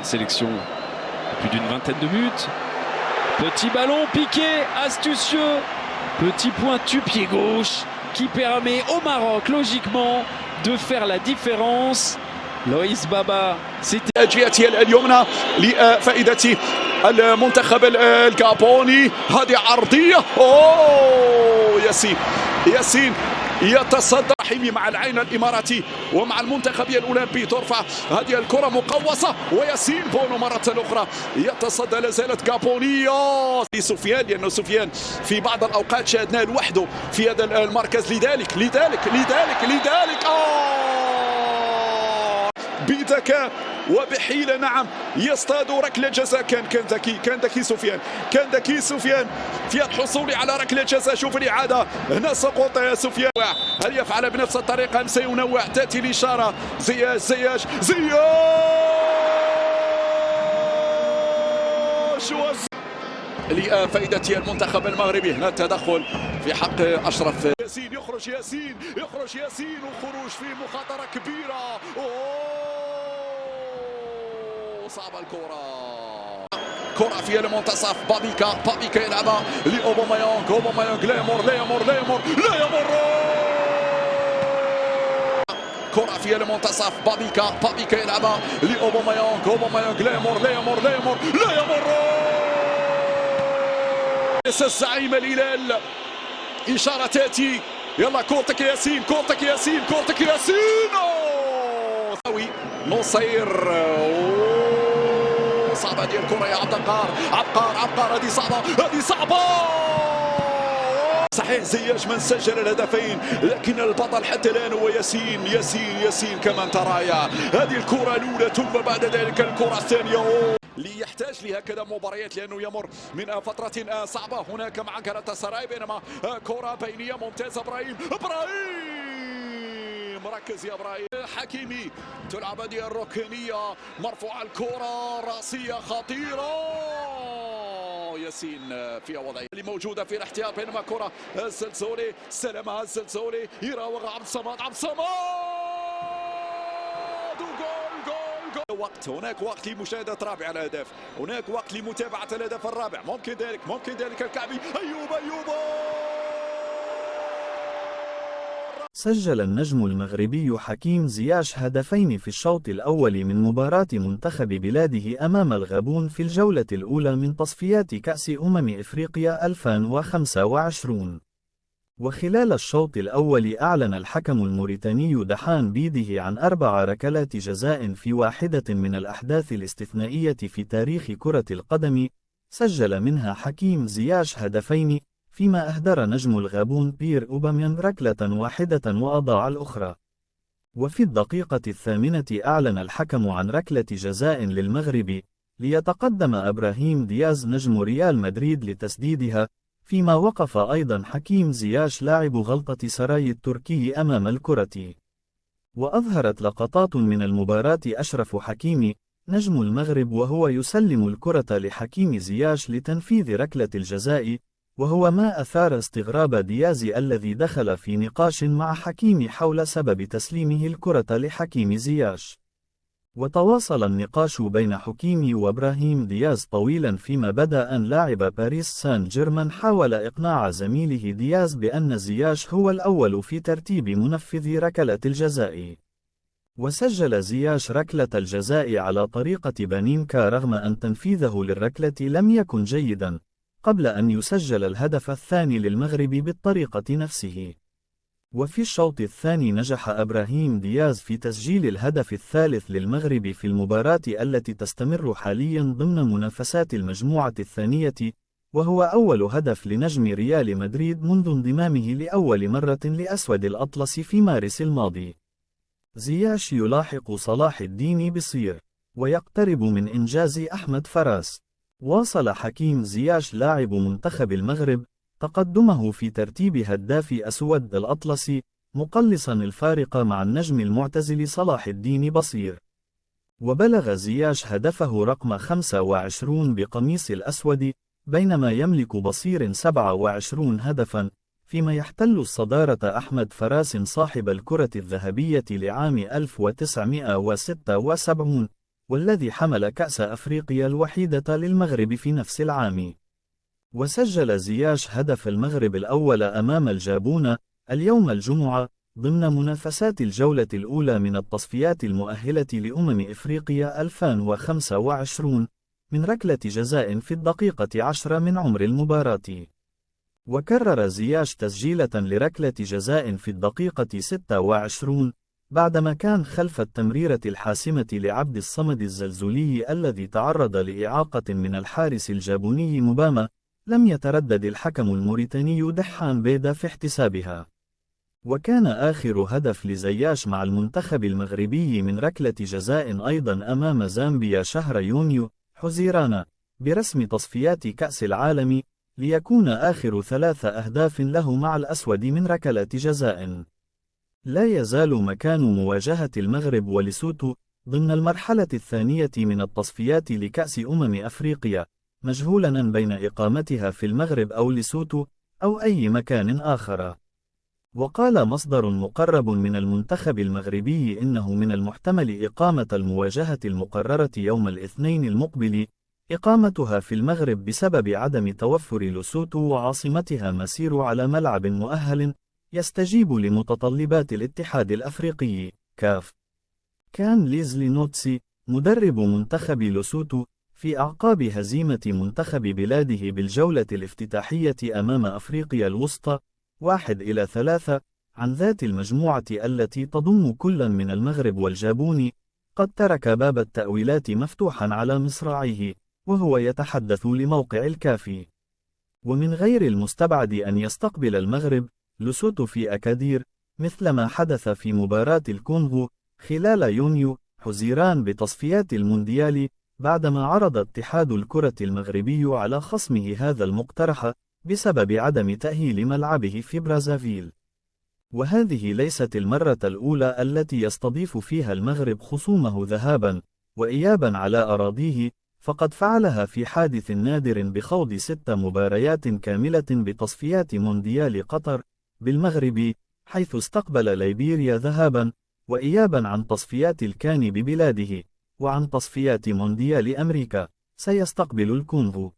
Sélection, plus d'une vingtaine de buts. Petit ballon piqué, astucieux. Petit pointu pied gauche qui permet au Maroc logiquement de faire la différence. Loïs Baba, c'était جهتي اليمنى لفائدة المنتخب الجابوني. هذه عرضية، اوه ياسين يتصدى حمي مع العين الاماراتي ومع المنتخب الاولمبي. ترفع هذه الكره مقوصه وياسين بونو مره اخرى يتصدى. لا زالت جابونيه لسفيان، لانه سفيان في بعض الاوقات شاهدناه لوحده في هذا المركز. لذلك بذكاء وبحيلة نعم يصطاد ركلة جزاء. كان ذكي سفيان في الحصول على ركلة جزاء. شوف الإعادة هنا، سقوط سفيان. هل يفعل بنفس الطريقة أم سينوع؟ تأتي الإشارة. زياش لفائدة المنتخب المغربي. هنا التدخل في حق أشرف. يخرج ياسين وخروج في مخاطرة كبيرة. صعبة الكرة في المنتصف. بابيكا يلعبها لأوباميانغ. لا يمر كرة في المنتصف. بابيكا يلعبها لأوباميانغ. لا يمر الزعيم الهلال. إشارة تأتي، يلا كورتك ياسين. نصير صعبة هذه الكرة يا عبقار. هذه صعبة. صحيح زياش من سجل الهدفين، لكن البطل حتى الآن هو ياسين كمان ترايا. هذه الكرة الأولى ثم بعد ذلك الكرة الثانية. يحتاج لهكذا مباريات لأنه يمر من فترة صعبة هناك مع جالاتا سراي. بينما كرة بينية ممتازة. إبراهيم مركز يا إبراهيم. حكيمي تلعب هذه الركنية، مرفوعة الكرة راسية خطيرة. ياسين في وضعية اللي موجودة في الاحتياط. بينما كرة الزلزولي استلمها يراوغ عبد الصمد. هناك وقت لمشاهدة رابع الأهداف، هناك وقت لمتابعة الهدف الرابع. ممكن ذلك الكعبي. أيوب سجل النجم المغربي حكيم زياش هدفين في الشوط الأول من مباراة منتخب بلاده أمام الغابون في الجولة الأولى من تصفيات كأس إفريقيا 2025. وخلال الشوط الأول أعلن الحكم الموريتاني دحان بيده عن 4 ركلات جزاء في واحدة من الأحداث الاستثنائية في تاريخ كرة القدم، سجل منها حكيم زياش هدفين، فيما أهدر نجم الغابون بير أوباميانغ ركلة واحدة وأضاع الأخرى. وفي الدقيقة 8 أعلن الحكم عن ركلة جزاء للمغرب، ليتقدم إبراهيم دياز نجم ريال مدريد لتسديدها، فيما وقف أيضا حكيم زياش لاعب غلطة سراي التركي أمام الكرة. وأظهرت لقطات من المباراة أشرف حكيمي نجم المغرب وهو يسلم الكرة لحكيم زياش لتنفيذ ركلة الجزاء، وهو ما أثار استغراب دياز الذي دخل في نقاش مع حكيمي حول سبب تسليمه الكرة لحكيم زياش. وتواصل النقاش بين حكيمي وإبراهيم دياز طويلا، فيما بدا أن لاعب باريس سان جيرمان حاول إقناع زميله دياز بأن زياش هو الأول في ترتيب منفذ ركلة الجزاء. وسجل زياش ركلة الجزاء على طريقة بانينكا رغم أن تنفيذه للركلة لم يكن جيدا، قبل أن يسجل الهدف الثاني للمغرب بالطريقة نفسه. وفي الشوط الثاني نجح إبراهيم دياز في تسجيل الهدف الثالث للمغرب في المباراة التي تستمر حاليا ضمن منافسات المجموعة الثانية، وهو أول هدف لنجم ريال مدريد منذ انضمامه لأول مرة لأسود الأطلس في مارس الماضي. زياش يلاحق صلاح الدين بصير ويقترب من إنجاز أحمد فراس. واصل حكيم زياش لاعب منتخب المغرب تقدمه في ترتيب هداف أسود الأطلس، مقلصا الفارق مع النجم المعتزل صلاح الدين بصير. وبلغ زياش هدفه رقم 25 بقميص الأسود، بينما يملك بصير 27 هدفا، فيما يحتل الصدارة أحمد فراس صاحب الكرة الذهبية لعام 1976 والذي حمل كأس أفريقيا الوحيدة للمغرب في نفس العام. وسجل زياش هدف المغرب الأول أمام الجابون اليوم الجمعة ضمن منافسات الجولة الأولى من التصفيات المؤهلة لأمم إفريقيا 2025 من ركلة جزاء في الدقيقة 10 من عمر المباراة. وكرر زياش تسجيلة لركلة جزاء في الدقيقة 26 بعدما كان خلف التمريرة الحاسمة لعبد الصمد الزلزولي الذي تعرض لإعاقة من الحارس الجابوني مباما. لم يتردد الحكم الموريتاني دحان بيدا في احتسابها. وكان آخر هدف لزياش مع المنتخب المغربي من ركلة جزاء أيضا أمام زامبيا شهر يونيو حزيران برسم تصفيات كأس العالم، ليكون آخر 3 أهداف له مع الأسود من ركلات جزاء. لا يزال مكان مواجهة المغرب وليسوتو ضمن المرحلة الثانية من التصفيات لكأس أفريقيا مجهولا بين إقامتها في المغرب أو ليسوتو أو أي مكان آخر. وقال مصدر مقرب من المنتخب المغربي إنه من المحتمل إقامة المواجهة المقررة يوم الاثنين المقبل إقامتها في المغرب بسبب عدم توفر ليسوتو وعاصمتها مسير على ملعب مؤهل يستجيب لمتطلبات الاتحاد الأفريقي كاف. كان ليزلي نوتسي مدرب منتخب ليسوتو في أعقاب هزيمة منتخب بلاده بالجولة الافتتاحية أمام أفريقيا الوسطى 1-3 عن ذات المجموعة التي تضم كل من المغرب والجابون، قد ترك باب التأويلات مفتوحا على مصراعيه وهو يتحدث لموقع الكافي. ومن غير المستبعد أن يستقبل المغرب ليسوتو في أكادير مثلما حدث في مباراة الكونغو خلال يونيو حزيران بتصفيات المونديال، بعدما عرض اتحاد الكرة المغربي على خصمه هذا المقترح بسبب عدم تأهيل ملعبه في برازافيل. وهذه ليست المرة الأولى التي يستضيف فيها المغرب خصومه ذهابا وإيابا على أراضيه، فقد فعلها في حادث نادر بخوض 6 مباريات كاملة بتصفيات مونديال قطر بالمغرب، حيث استقبل ليبيريا ذهابا وإيابا عن تصفيات الكان ببلاده، وعن تصفيات مونديال أمريكا سيستقبل الكونغو.